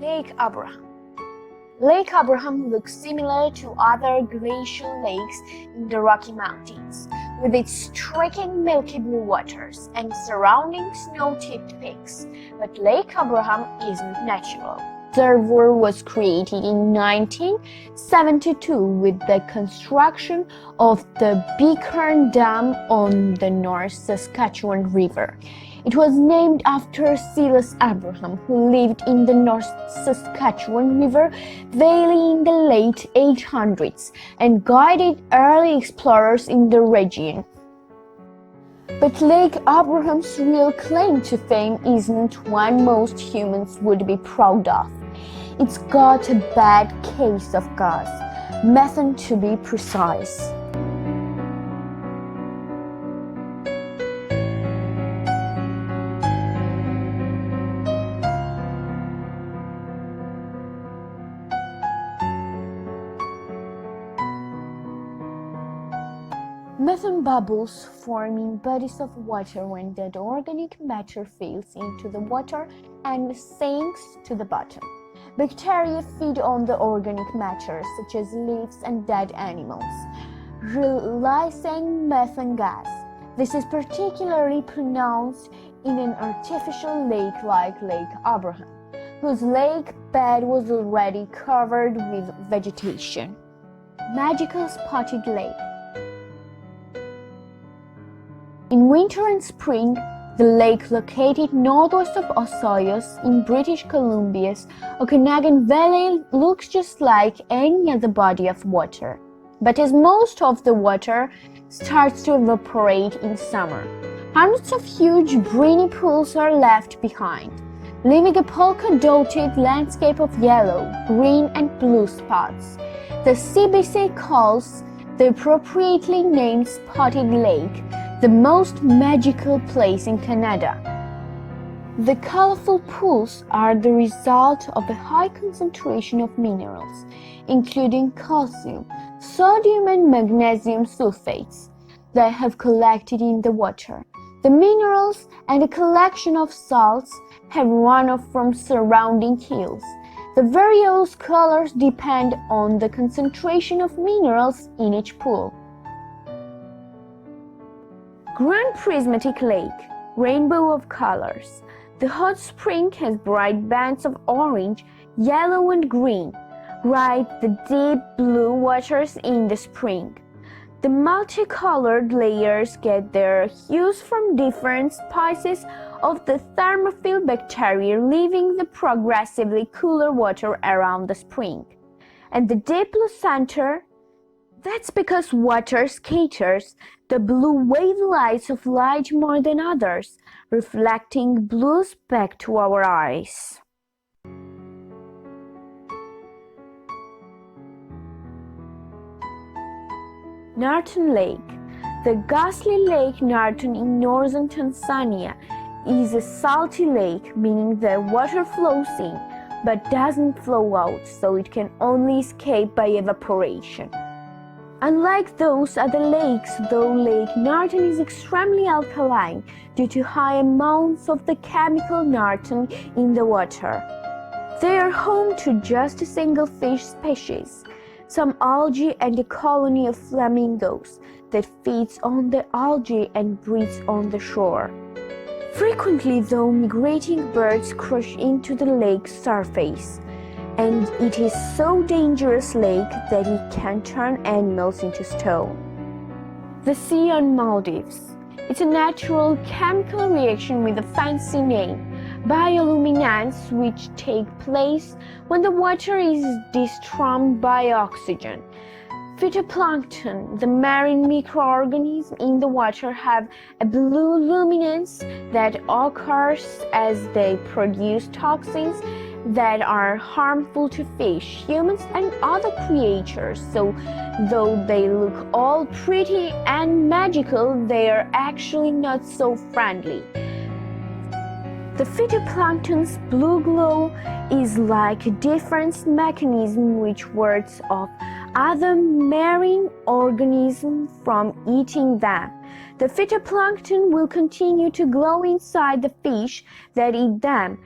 Lake Abraham. Lake Abraham looks similar to other glacial lakes in the Rocky Mountains, with its striking milky blue waters and surrounding snow-tipped peaks. But Lake Abraham isn't natural. The reservoir was created in 1972 with the construction of the Bighorn Dam on the North Saskatchewan River. It was named after Silas Abraham, who lived in the North Saskatchewan River Valley in the late 800s and guided early explorers in the region. But Lake Abraham's real claim to fame isn't one most humans would be proud of. It's got a bad case of gas, methane to be precise. Methane bubbles form in bodies of water when dead organic matter falls into the water and sinks to the bottom. Bacteria feed on the organic matter, such as leaves and dead animals, releasing methane gas. This is particularly pronounced in an artificial lake like Lake Abraham, whose lake bed was already covered with vegetation. Magical Spotted Lake. In winter and spring, the lake located northwest of Osoyoos in British Columbia's Okanagan Valley looks just like any other body of water. But as most of the water starts to evaporate in summer, hundreds of huge briny pools are left behind, leaving a polka-dotted landscape of yellow, green, and blue spots. The CBC calls the appropriately named Spotted Lake the most magical place in Canada. The colorful pools are the result of a high concentration of minerals, including calcium, sodium, and magnesium sulfates, that have collected in the water. The minerals and a collection of salts have run off from surrounding hills. The various colors depend on the concentration of minerals in each pool. Grand Prismatic Lake, rainbow of colors. The hot spring has bright bands of orange, yellow, and green, right the deep blue waters in the spring. The multicolored layers get their hues from different species of the thermophile bacteria leaving the progressively cooler water around the spring. And the deep blue center, that's because water scatters the blue wavelets of light more than others, reflecting blues back to our eyes. Norton Lake. The ghastly Lake Norton in northern Tanzania is a salty lake, meaning the water flows in but doesn't flow out, so it can only escape by evaporation. Unlike those other lakes, though, Lake Norton is extremely alkaline due to high amounts of the chemical Norton in the water. They are home to just a single fish species, some algae, and a colony of flamingos that feeds on the algae and breeds on the shore. Frequently, though, migrating birds crash into the lake's surface, and it is so dangerous lake that it can turn animals into stone. The sea on Maldives. It's a natural chemical reaction with a fancy name, bioluminescence, which take place when the water is disturbed by oxygen. Phytoplankton, the marine microorganisms in the water, have a blue luminance that occurs as they produce toxins that are harmful to fish, humans, and other creatures. So, though they look all pretty and magical, they are actually not so friendly. The phytoplankton's blue glow is like a defense mechanism which wards off other marine organisms from eating them. The phytoplankton will continue to glow inside the fish that eat them,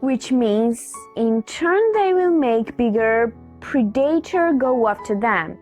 which means in turn they will make bigger predator go after them.